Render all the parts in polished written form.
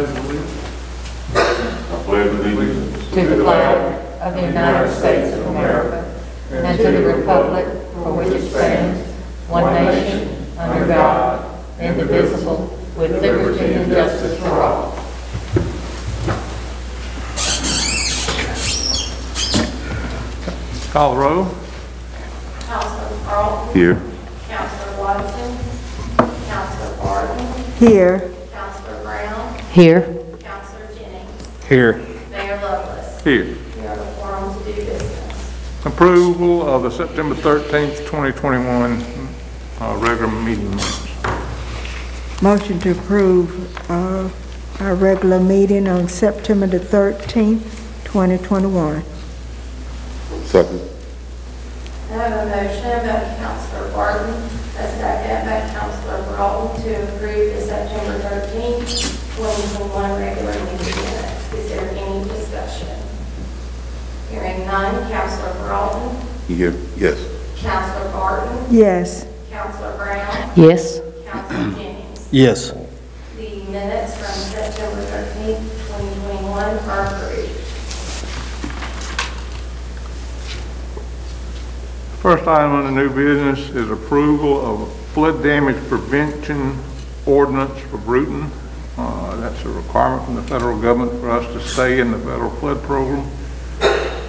pledge allegiance. I pledge allegiance to the flag of the United States of America and to the republic for which it stands, one nation, under God, indivisible, with liberty and justice for all. Call the roll. Councilor Carlton. here. Councilor Watson. Councilor Barton. Here. Councilor Brown. Here. Councilor Jennings. Here. Mayor Lovelace. Here. You have a forum to do business. Approval of the September 13th, 2021 regular meeting minutes. Motion to approve our regular meeting on September the 13th, 2021. Second. I have a motion by Councilor Barton, a second by Councilor Broughton to approve the September 13th, 2021 regular meeting minutes. Is there any discussion? Hearing none, Councilor Broughton. Here. Yes. Councilor Barton. Yes. Councilor Brown. Yes. Councilor Jennings. Yes. The minutes from September 13th, 2021 are approved. First item on the new business is approval of flood damage prevention ordinance for Brewton. That's a requirement from the federal government for us to stay in the federal flood program.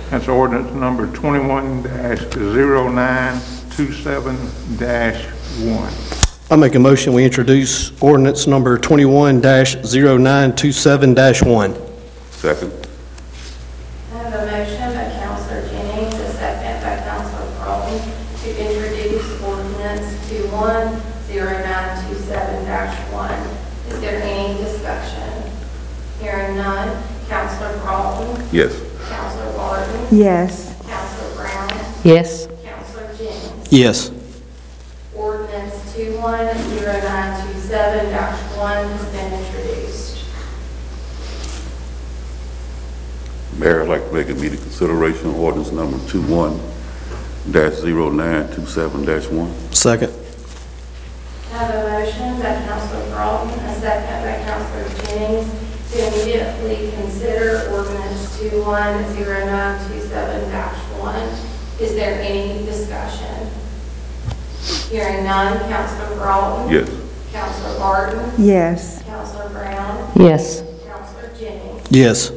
That's ordinance number 21-0927-1. I'll make a motion we introduce ordinance number 21-0927-1. Second. I have a motion by Councilor Jennings, a second by Councilor Broughton to introduce ordinance 21-0927-1. Is there any discussion? Hearing none, Councilor Broughton. Yes. Councilor Barton. Yes. Councilor Brown. Yes. Councilor Jennings. Yes. Ordinance 21-0927-1 has been introduced. Mayor, I'd like to make immediate consideration of ordinance number 21-0927-1. Second. I have a motion by Councilor Broughton, a second by Councilor Jennings to immediately consider ordinance 21-0927-1. Is there any discussion? Hearing none, Councilor Broughton. Yes. Councilor Barton. Yes. Councilor Brown. Yes. Councilor Jennings. Yes.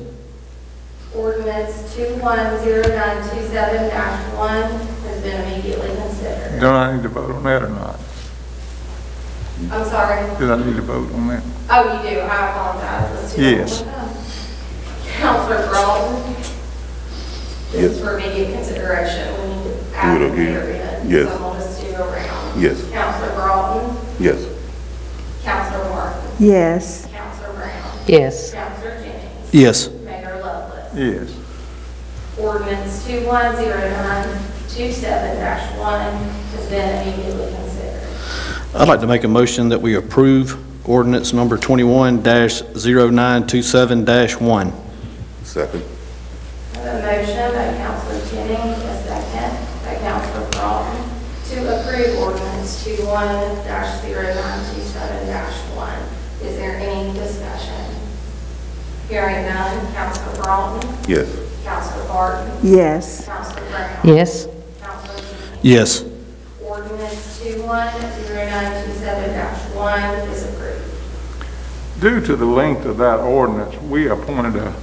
Ordinance 21-0927-1 has been immediately considered. Do I need to vote on that or not? I'm sorry. Did I need to vote on that? Oh, you do. I apologize. Let's do Yes. that one. Councilor Broughton. This Yes. is for immediate consideration. We need to add Do it the again. period. Yes. So we'll just do around. Yes. Councilor Broughton. Yes. Councilor Martin. Yes. Councilor Brown. Yes. Councilor Jennings. Yes. Mayor Lovelace. Yes. Ordinance 21-0927-1 has been immediately considered. I'd like to make a motion that we approve ordinance number 21-0927-1. Second. I have a motion by Councilor Jennings, a second by Councilor Broughton to approve ordinance 21-0927-1. Is there any discussion? Hearing none, Councilor Broughton. Yes. Councilor Barton. Yes. Councilor Brown. Yes. Councilor Jennings. Yes. Ordinance 21-0927-1 is approved. Due to the length of that ordinance, we appointed a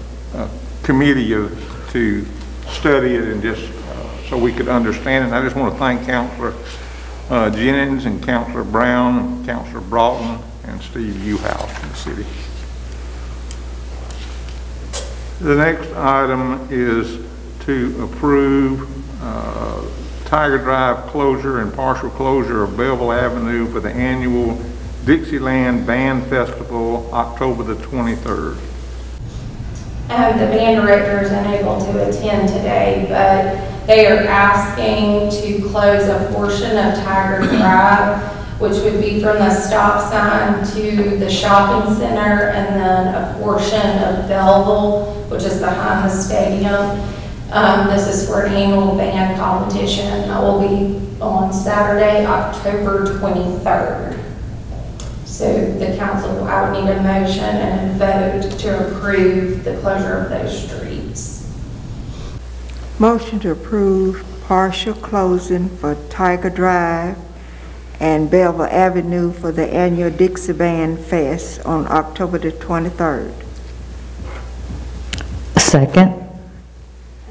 committee to study it and just so we could understand it. And I just want to thank Councilor Jennings and Councilor Brown and Councilor Broughton and Steve Uhouse from the city. The next item is to approve Tiger Drive closure and partial closure of Bevel Avenue for the annual Dixieland Band Festival, October the 23rd. The band director is unable to attend today, but they are asking to close a portion of Tiger Drive, which would be from the stop sign to the shopping center, and then a portion of Belleville, which is behind the stadium. This is for an annual band competition that will be on Saturday, October 23rd. So the council, I would need a motion and a vote to approve the closure of those streets. Motion to approve partial closing for Tiger Drive and Bevel Avenue for the annual Dixieland Fest on October the 23rd. Second.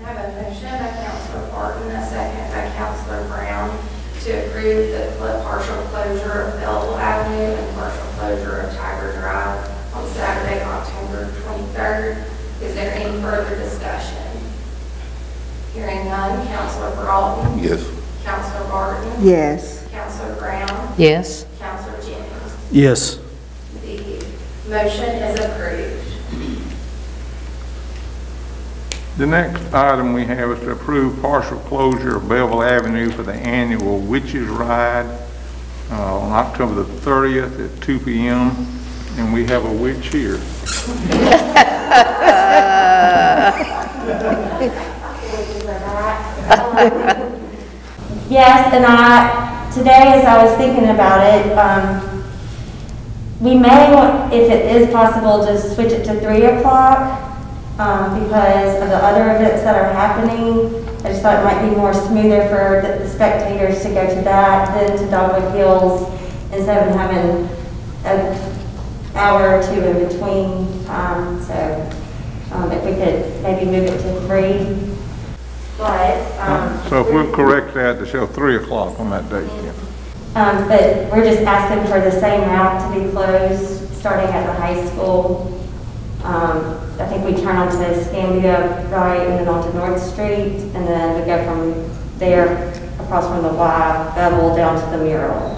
I have a motion by Councilor Barton, a second by Councilor Brown to approve the partial closure of Belleville Avenue and partial closure of Tiger Drive on Saturday, October 23rd. Is there any further discussion? Hearing none, Councilor Broughton. Yes. Councilor Barton. Yes. Councilor Brown. Yes. Councilor Jennings. Yes. The motion is approved. The next item we have is to approve partial closure of Bevel Avenue for the annual Witches Ride on October the 30th at 2 p.m. And we have a witch here. Yes, and today as I was thinking about it, we may want, if it is possible, to switch it to 3 o'clock because of the other events that are happening. I just thought it might be more smoother for the spectators to go to that than to Dogwood Hills instead of having an hour or 2 in between. If we could maybe move it to 3. But, So if we'll correct that to show 3 o'clock on that date. Yeah. but we're just asking for the same route to be closed, starting at the high school. I think we turn onto Scambia right and then onto North Street, and then we go from there across from the Y, Bevel down to the Mayoral.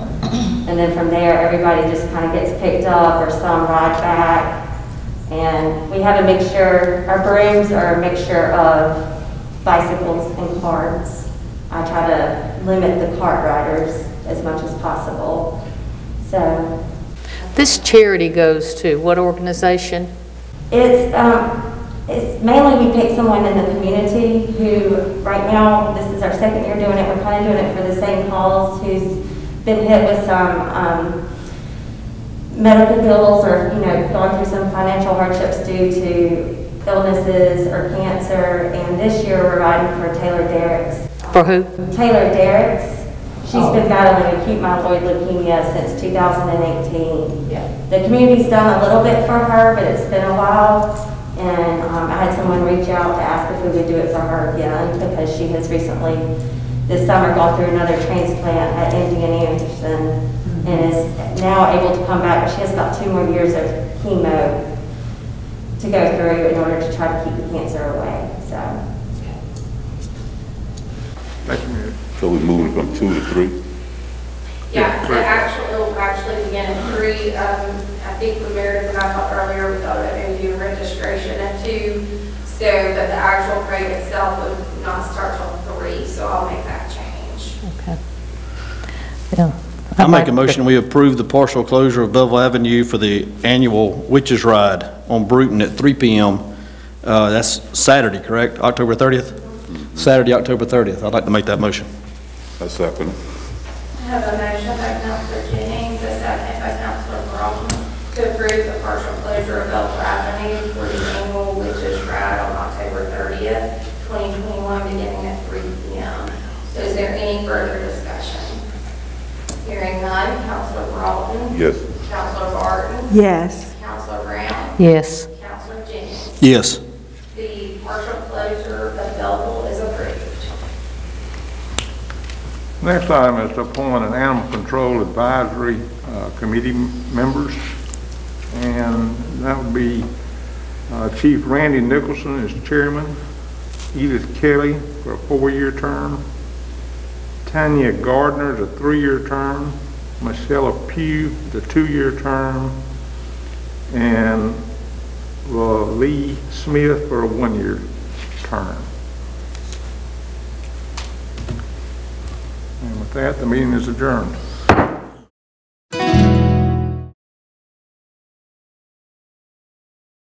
And then from there, everybody just kind of gets picked up or some ride back. And we have a mixture, our brooms are a mixture of bicycles and carts. I try to limit the cart riders as much as possible. So This charity goes to what organization? it's mainly we pick someone in the community who right now, this is our 2nd year doing it, we're kind of doing it for the same cause, who's been hit with some medical bills or, gone through some financial hardships due to illnesses or cancer. And this year we're riding for Taylor Derrick's. For who? Taylor Derrick's. She's been battling acute myeloid leukemia since 2018. Yeah. The community's done a little bit for her, but it's been a while. And I had someone reach out to ask if we would do it for her again because she has recently, this summer, gone through another transplant at MD Anderson and is now able to come back. She has about 2 more years of chemo to go through in order to try to keep the cancer away. So. Thank you, Mary. So we're moving from 2 to 3? Yeah, it will actually begin at 3. I think when Meredith and I talked earlier, we thought about maybe doing registration at 2, so that the actual parade itself would not start till 3, so I'll make that change. Okay. Yeah. I make a motion, we approve the partial closure of Bevel Avenue for the annual Witches Ride on Brewton at 3 p.m. That's Saturday, correct? October 30th? Saturday, October 30th. I'd like to make that motion. I second. I have a motion by Councilor Jennings, a second by Councilor Broughton, to approve the partial closure of Bevel Avenue for the annual Witches Ride on October 30th, 2021, beginning at 3 p.m. So is there any further discussion? Hearing none, Councilor Broughton. Yes. Councilor Barton. Yes. Councilor Brown. Yes. Councilor Jennings. Yes. The partial closure of Belleville is approved. Next item is to appoint an animal control advisory committee members. And that would be Chief Randy Nicholson as chairman, Edith Kelly for a 4-year term, Tanya Gardner is a 3-year term, Michelle Pugh is a 2-year term, and Lee Smith for a 1-year term. And with that, the meeting is adjourned.